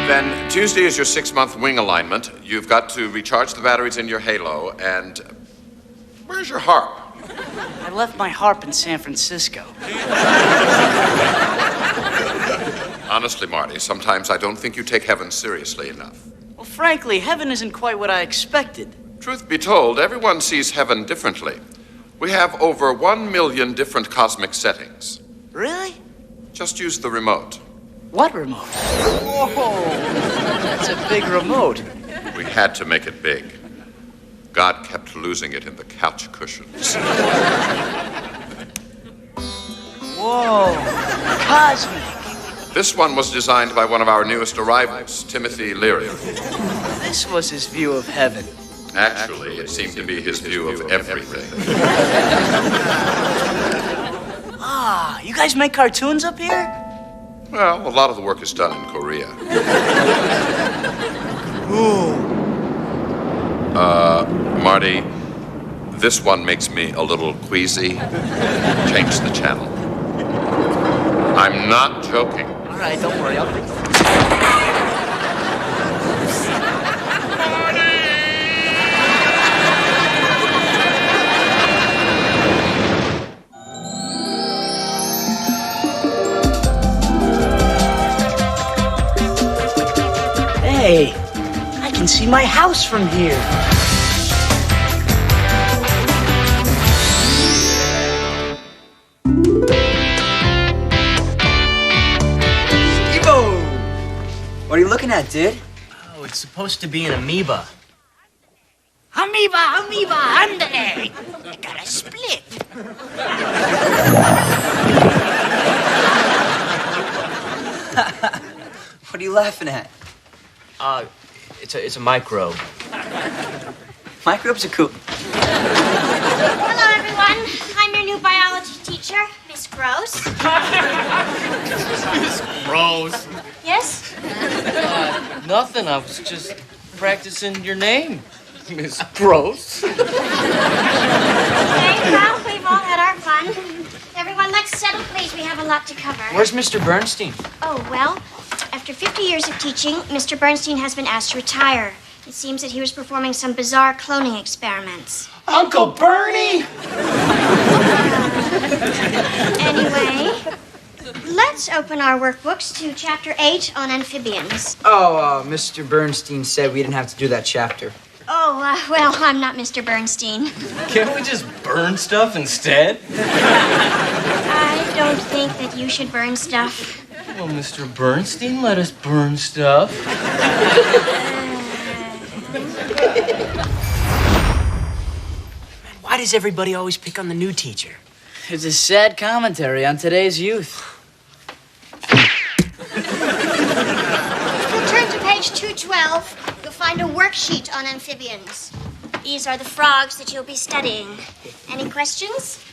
Then Tuesday is your 6-month wing alignment. You've got to recharge the batteries in your halo, and where's your harp? I left my harp in San Francisco. Honestly, Marty, sometimes I don't think you take heaven seriously enough. Well, frankly, heaven isn't quite what I expected. Truth be told, everyone sees heaven differently. We have over 1 million different cosmic settings. Really? Just use the remote. What remote? Whoa! That's a big remote. We had to make it big. God kept losing it in the couch cushions. Whoa! Cosmic. This one was designed by one of our newest arrivals, Timothy Leary. This was his view of heaven. Actually, it seemed to be his view of everything. Ah, you guys make cartoons up here? Well, a lot of the work is done in Korea. Ooh. Marty, this one makes me a little queasy. Change the channel. I'm not joking. All right, don't worry, I'll bring Hey, I can see my house from here. Steve-O! What are you looking at, dude? Oh, it's supposed to be an amoeba. Amoeba, andale! I got a split. What are you laughing at? It's a microbe. Microbes are cool. Hello, everyone. I'm your new biology teacher, Miss Gross. Miss Rose. Yes? Nothing. I was just practicing your name, Miss Gross. Okay, well, we've all had our fun. Everyone, let's settle, please. We have a lot to cover. Where's Mr. Bernstein? Oh, well, after 50 years of teaching, Mr. Bernstein has been asked to retire. It seems that he was performing some bizarre cloning experiments. Uncle Bernie! Anyway, let's open our workbooks to Chapter 8 on amphibians. Oh, Mr. Bernstein said we didn't have to do that chapter. Oh, well, I'm not Mr. Bernstein. Can't we just burn stuff instead? I don't think that you should burn stuff. Well, Mr. Bernstein let us burn stuff. Why does everybody always pick on the new teacher? It's a sad commentary on today's youth. If you turn to page 212, you'll find a worksheet on amphibians. These are the frogs that you'll be studying. Any questions?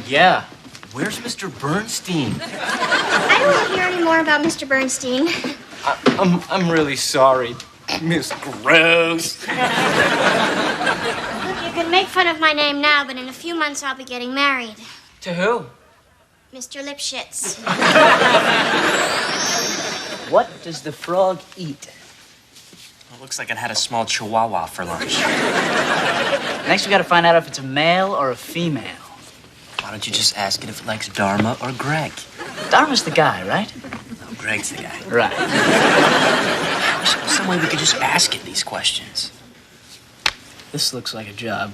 Yeah. Where's Mr. Bernstein? I don't want to hear any more about Mr. Bernstein. I'm really sorry, Miss Gross. Look, you can make fun of my name now, but in a few months I'll be getting married. To who? Mr. Lipschitz. What does the frog eat? It looks like it had a small chihuahua for lunch. Next, we gotta find out if it's a male or a female. Why don't you just ask it if it likes Dharma or Greg? Dharma's the guy, right? No, Greg's the guy. Right. There's some way we could just ask it these questions. This looks like a job.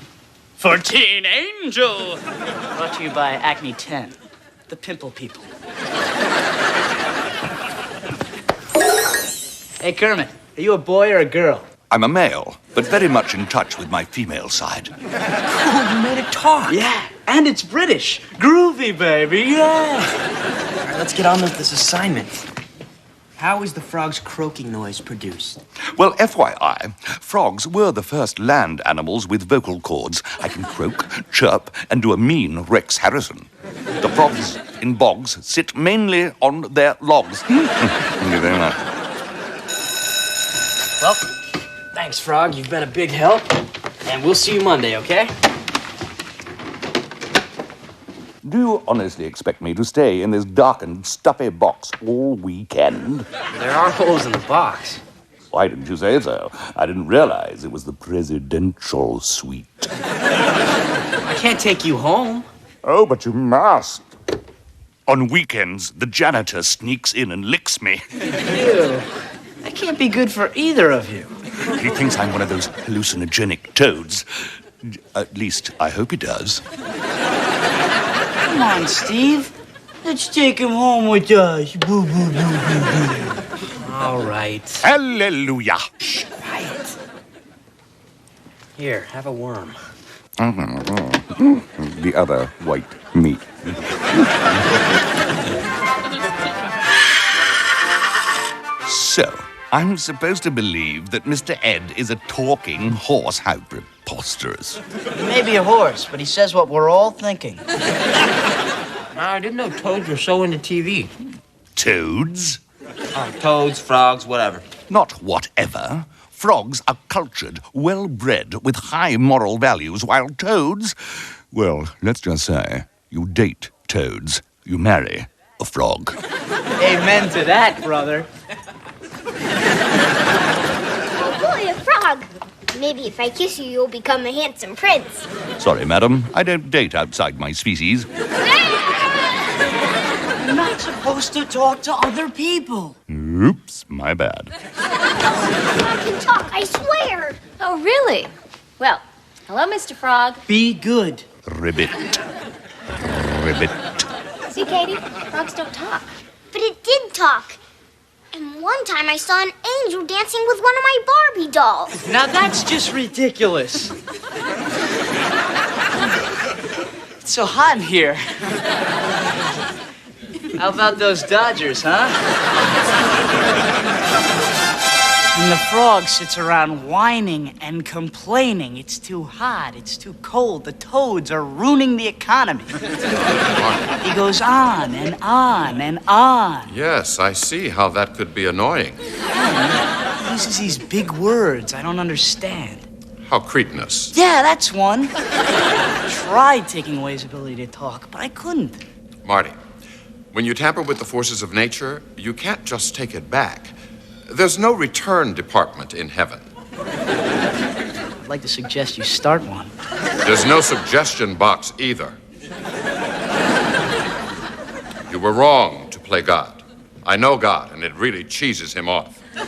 For Teen Angel! Brought to you by Acme 10, the pimple people. Hey, Kermit, are you a boy or a girl? I'm a male, but very much in touch with my female side. Cool, you made it talk. Yeah, and it's British. Groovy, baby, yeah! All right, let's get on with this assignment. How is the frog's croaking noise produced? Well, FYI, frogs were the first land animals with vocal cords. I can croak, chirp, and do a mean Rex Harrison. The frogs in bogs sit mainly on their logs. Thank you very much. Well, thanks, Frog. You've been a big help. And we'll see you Monday, okay? Do Do you honestly expect me to stay in this darkened, stuffy box all weekend? There are holes in the box. Why didn't you say so? I didn't realize it was the presidential suite. I can't take you home. Oh, but you must. On weekends, the janitor sneaks in and licks me. Ew. That can't be good for either of you. He thinks I'm one of those hallucinogenic toads. At least, I hope he does. Come on, Steve. Let's take him home with us. Boo, boo, boo, boo, boo. All right. Hallelujah. Shh, quiet. Here, have a worm. The other white meat. So, I'm supposed to believe that Mr. Ed is a talking horse. How preposterous. He may be a horse, but he says what we're all thinking. I didn't know toads were so into TV. Toads? Toads, frogs, whatever. Not whatever. Frogs are cultured, well-bred, with high moral values, while toads, well, let's just say, you date toads, you marry a frog. Amen to that, brother. Oh, boy, a frog. Maybe if I kiss you, you'll become a handsome prince. Sorry, madam, I don't date outside my species. You're not supposed to talk to other people. Oops, my bad. I can talk, I swear. Oh, really? Well, hello, Mr. Frog. Be good. Ribbit. Ribbit. See, Katie? Frogs don't talk. But it did talk. And one time I saw an angel dancing with one of my Barbie dolls. Now that's just ridiculous. It's so hot in here. How about those Dodgers, huh? And the frog sits around whining and complaining. It's too hot, it's too cold, the toads are ruining the economy. He goes on and on and on. Yes, I see how that could be annoying. He uses these big words I don't understand. How cretinous. Yeah, that's one. I tried taking away his ability to talk, but I couldn't. Marty, when you tamper with the forces of nature, you can't just take it back. There's no return department in heaven. I'd like to suggest you start one. There's no suggestion box either. You were wrong to play God. I know God, and it really cheeses him off. So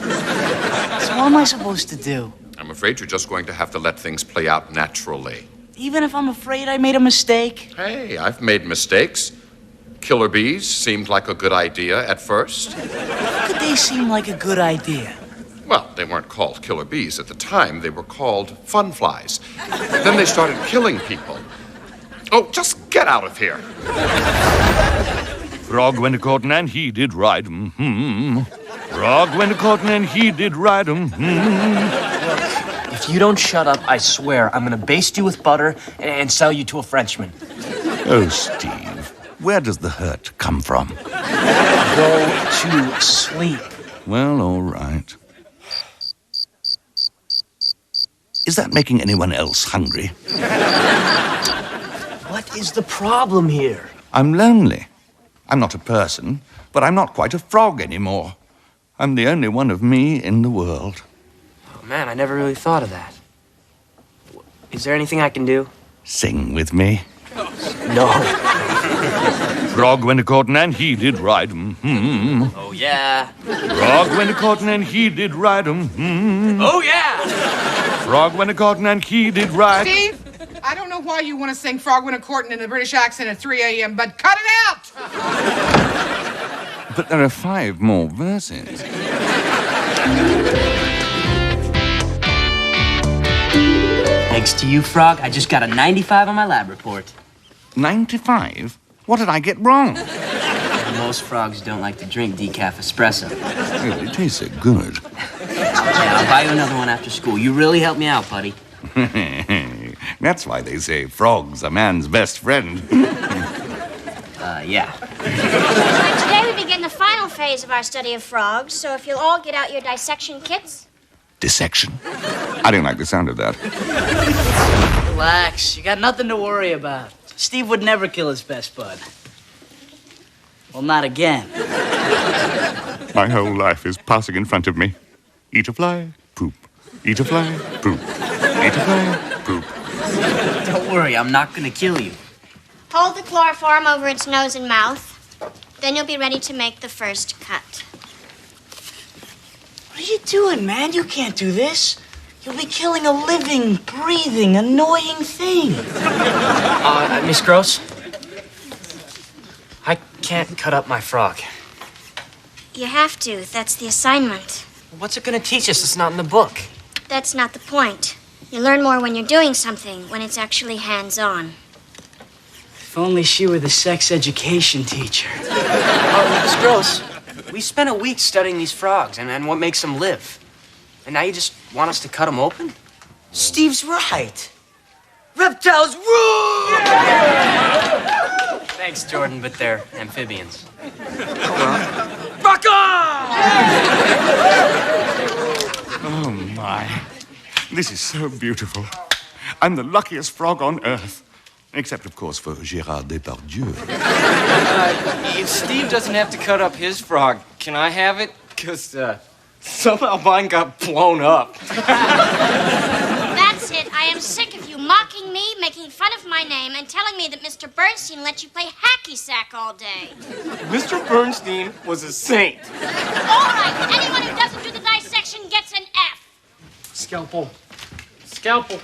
what am I supposed to do? I'm afraid you're just going to have to let things play out naturally. Even if I'm afraid I made a mistake? Hey, I've made mistakes. Killer bees seemed like a good idea at first. How could they seem like a good idea? Well, they weren't called killer bees at the time. They were called fun flies. Then they started killing people. Oh, just get out of here. Frog went a-courting and he did ride 'em. Frog went a-courting and he did ride 'em. If you don't shut up, I swear I'm gonna baste you with butter and sell you to a Frenchman. Oh, Steve, where does the hurt come from? Go to sleep. Well, all right. Is that making anyone else hungry? What is the problem here? I'm lonely. I'm not a person, but I'm not quite a frog anymore. I'm the only one of me in the world. Oh, man, I never really thought of that. Is there anything I can do? Sing with me. No. Frog went a-courting and he did ride 'em. Oh, yeah. Frog went a-courting and he did ride 'em. Oh, yeah! Frog went a-courting and he did ride. Steve, I don't know why you want to sing Frog Went A-Courting in a British accent at 3 a.m., but cut it out! But there are 5 more verses. Thanks to you, Frog, I just got a 95 on my lab report. 95? What did I get wrong? Most frogs don't like to drink decaf espresso. Oh, it tastes so good. Yeah, I'll buy you another one after school. You really helped me out, buddy. That's why they say frog's a man's best friend. Yeah. Today we begin the final phase of our study of frogs, so if you'll all get out your dissection kits. Dissection? I don't like the sound of that. Relax. You got nothing to worry about. Steve would never kill his best bud. Well, not again. My whole life is passing in front of me. Eat a fly, poop. Eat a fly, poop. Eat a fly, poop. Don't worry, I'm not gonna kill you. Hold the chloroform over its nose and mouth. Then you'll be ready to make the first cut. What are you doing, man? You can't do this. You'll be killing a living, breathing, annoying thing. Miss Gross? I can't cut up my frog. You have to. That's the assignment. What's it gonna teach us that's not in the book? That's not the point. You learn more when you're doing something, when it's actually hands-on. If only she were the sex education teacher. Miss Gross, we spent a week studying these frogs and what makes them live. And now you just want us to cut them open? Steve's right. Reptiles rule! Thanks, Jordan, but they're amphibians. Rock on! Oh, my. This is so beautiful. I'm the luckiest frog on earth. Except, of course, for Gérard Depardieu. If Steve doesn't have to cut up his frog, can I have it? Because somehow mine got blown up. That's it. I am sick of you mocking me, making fun of my name, and telling me that Mr. Bernstein let you play hacky sack all day. Mr. Bernstein was a saint. All right, anyone who doesn't do the dissection gets an F. Scalpel. Scalpel.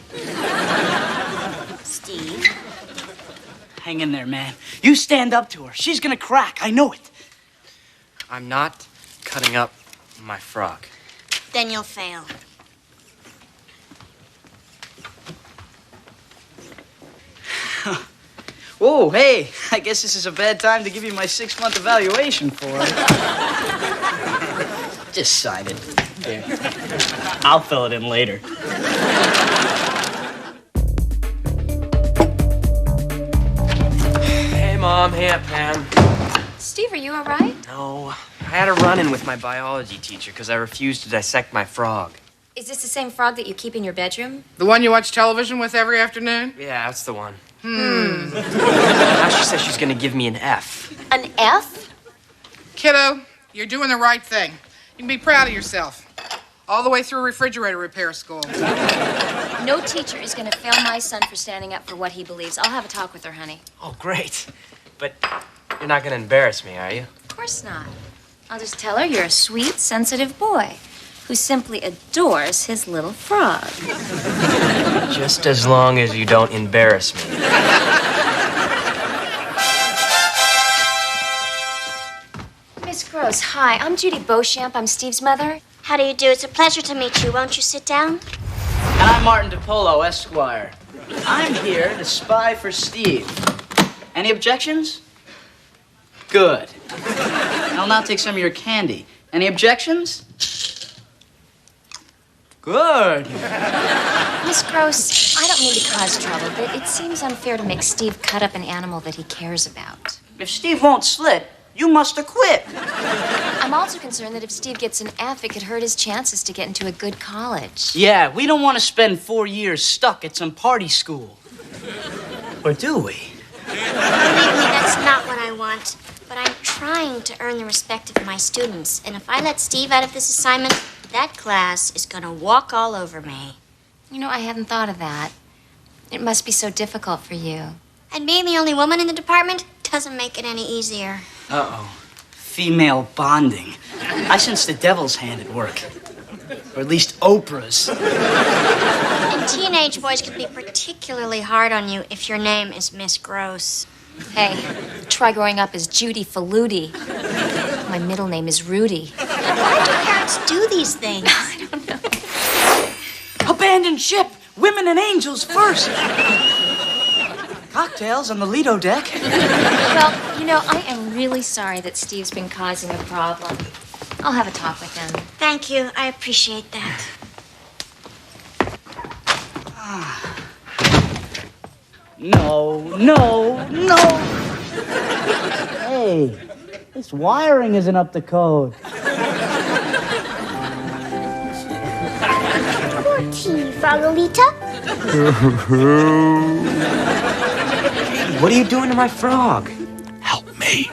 Steve. Hang in there, man. You stand up to her. She's gonna crack. I know it. I'm not cutting up my frog. Then you'll fail. Whoa, hey. I guess this is a bad time to give you my 6-month evaluation for it. Just sign it. Here. I'll fill it in later. Hey, Mom. Hey, Aunt Pam. Steve, are you all right? No, I had a run-in with my biology teacher because I refused to dissect my frog. Is this the same frog that you keep in your bedroom? The one you watch television with every afternoon? Yeah, that's the one. Now she says she's gonna give me an F. An F? Kiddo, you're doing the right thing. You can be proud of yourself. All the way through refrigerator repair school. No teacher is going to fail my son for standing up for what he believes. I'll have a talk with her, honey. Oh, great. But you're not gonna embarrass me, are you? Of course not. I'll just tell her you're a sweet, sensitive boy who simply adores his little frog. Just as long as you don't embarrass me. Miss Gross, hi. I'm Judy Beauchamp. I'm Steve's mother. How do you do? It's a pleasure to meet you. Won't you sit down? And I'm Martin DiPolo, Esquire. I'm here to spy for Steve. Any objections? Good. I'll now take some of your candy. Any objections? Good. Miss Gross, I don't mean to cause trouble, but it seems unfair to make Steve cut up an animal that he cares about. If Steve won't slit, you must have quit. I'm also concerned that if Steve gets an F, it could hurt his chances to get into a good college. Yeah, we don't want to spend 4 years stuck at some party school. Or do we? Believe me, that's not what I want. But I'm trying to earn the respect of my students. And if I let Steve out of this assignment, that class is going to walk all over me. You know, I hadn't thought of that. It must be so difficult for you. And being the only woman in the department doesn't make it any easier. Uh-oh. Female bonding. I sense the devil's hand at work. Or at least Oprah's. And teenage boys can be particularly hard on you if your name is Miss Gross. Hey, try growing up as Judy Faludi. My middle name is Rudy. Why do parents do these things? I don't know. Abandon ship! Women and angels first! Cocktails on the Lido deck. Well, you know, I am really sorry that Steve's been causing a problem. I'll have a talk with him. Thank you. I appreciate that. No, no, no! Hey, this wiring isn't up to code. Tea, Frogolita? what are you doing to my frog? Help me.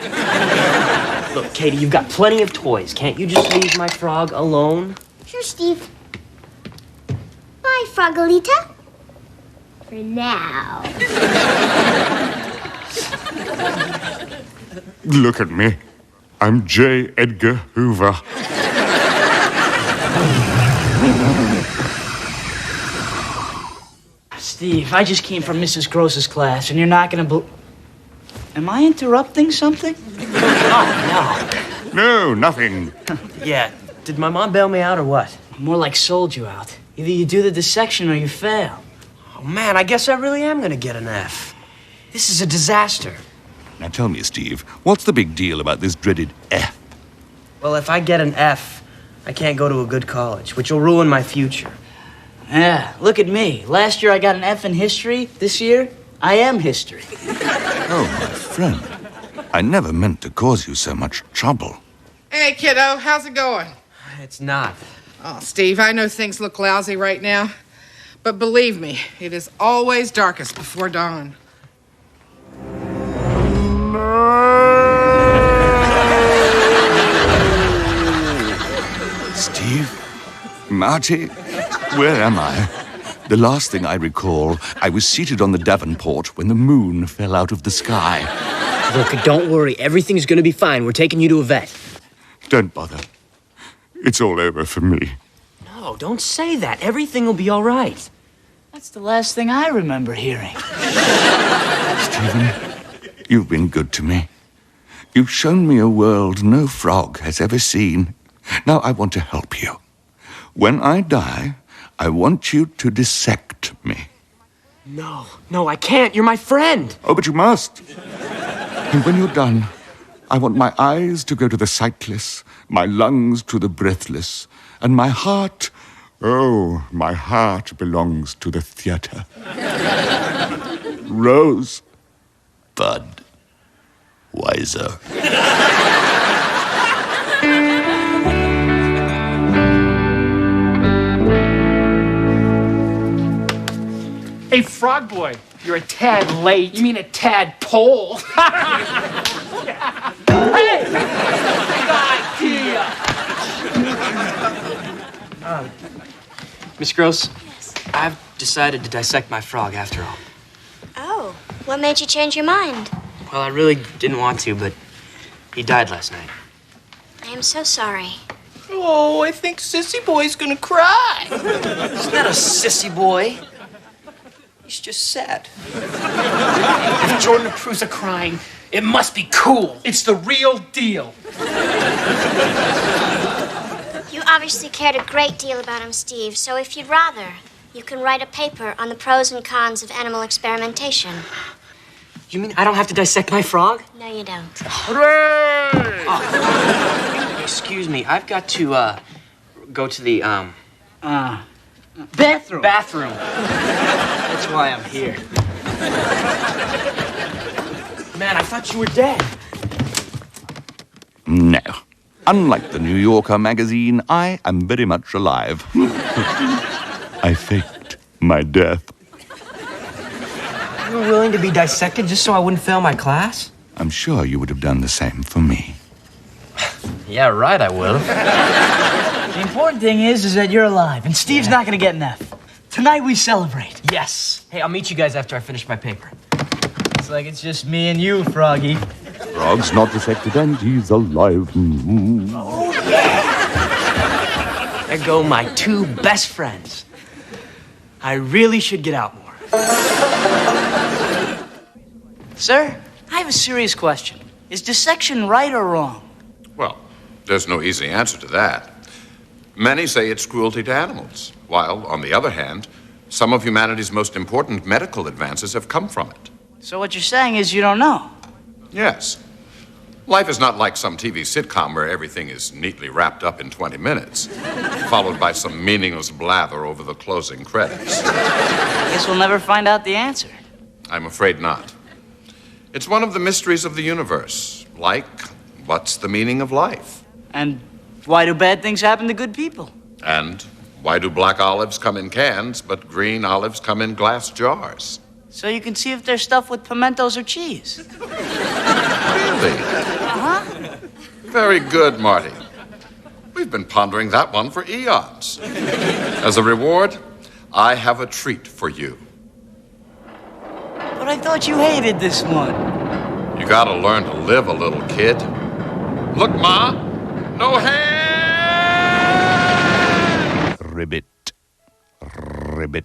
Look, Katie, you've got plenty of toys. Can't you just leave my frog alone? Sure, Steve. Bye, Frogolita. For now. Look at me. I'm J. Edgar Hoover. Steve, I just came from Mrs. Gross's class, and you're not gonna Am I interrupting something? No, nothing. Yeah, did my mom bail me out or what? More like sold you out. Either you do the dissection or you fail. Oh, man, I guess I really am gonna get an F. This is a disaster. Now tell me, Steve, what's the big deal about this dreaded F? Well, if I get an F, I can't go to a good college, which will ruin my future. Yeah, look at me. Last year I got an F in history. This year, I am history. Oh, my friend. I never meant to cause you so much trouble. Hey, kiddo, how's it going? It's not. Oh, Steve, I know things look lousy right now, but believe me, it is always darkest before dawn. Steve? Marty? Where am I? The last thing I recall, I was seated on the Davenport when the moon fell out of the sky. Look, don't worry. Everything's gonna be fine. We're taking you to a vet. Don't bother. It's all over for me. No, don't say that. Everything will be all right. That's the last thing I remember hearing. Stephen, you've been good to me. You've shown me a world no frog has ever seen. Now I want to help you. When I die, I want you to dissect me. No, I can't. You're my friend. Oh, but you must. And when you're done, I want my eyes to go to the sightless, my lungs to the breathless, and my heart, oh, my heart belongs to the theater. Rose, Bud, Wiser. Hey, Frog Boy, you're a tad late. You mean a tadpole? Hey! Good idea! Miss Gross? Yes. I've decided to dissect my frog after all. Oh, what made you change your mind? Well, I really didn't want to, but he died last night. I am so sorry. Oh, I think Sissy Boy's gonna cry. He's not a sissy boy. He's just sad. If Jordan approves of crying, it must be cool. It's the real deal. You obviously cared a great deal about him, Steve, so if you'd rather, you can write a paper on the pros and cons of animal experimentation. You mean I don't have to dissect my frog? No, you don't. Hooray! Excuse me, I've got to, go to the, Bathroom. bathroom. That's why I'm here. Man, I thought you were dead. No. Unlike the New Yorker magazine, I am very much alive. I faked my death. You were willing to be dissected just so I wouldn't fail my class? I'm sure you would have done the same for me. Yeah, right, I will. The important thing is that you're alive, and Steve's not gonna get an F. Tonight we celebrate. Yes. Hey, I'll meet you guys after I finish my paper. It's like it's just me and you, Froggy. Frog's not dissected and he's alive. Oh, yeah. There go my two best friends. I really should get out more. Sir, I have a serious question. Is dissection right or wrong? Well, there's no easy answer to that. Many say it's cruelty to animals, while, on the other hand, some of humanity's most important medical advances have come from it. So what you're saying is you don't know? Yes. Life is not like some TV sitcom where everything is neatly wrapped up in 20 minutes, followed by some meaningless blather over the closing credits. Guess we'll never find out the answer. I'm afraid not. It's one of the mysteries of the universe, like, what's the meaning of life? And why do bad things happen to good people? And why do black olives come in cans, but green olives come in glass jars? So you can see if they're stuffed with pimentos or cheese. Really? Uh-huh. Very good, Marty. We've been pondering that one for eons. As a reward, I have a treat for you. But I thought you hated this one. You gotta learn to live a little, kid. Look, Ma, no hair! Ribbit. Ribbit.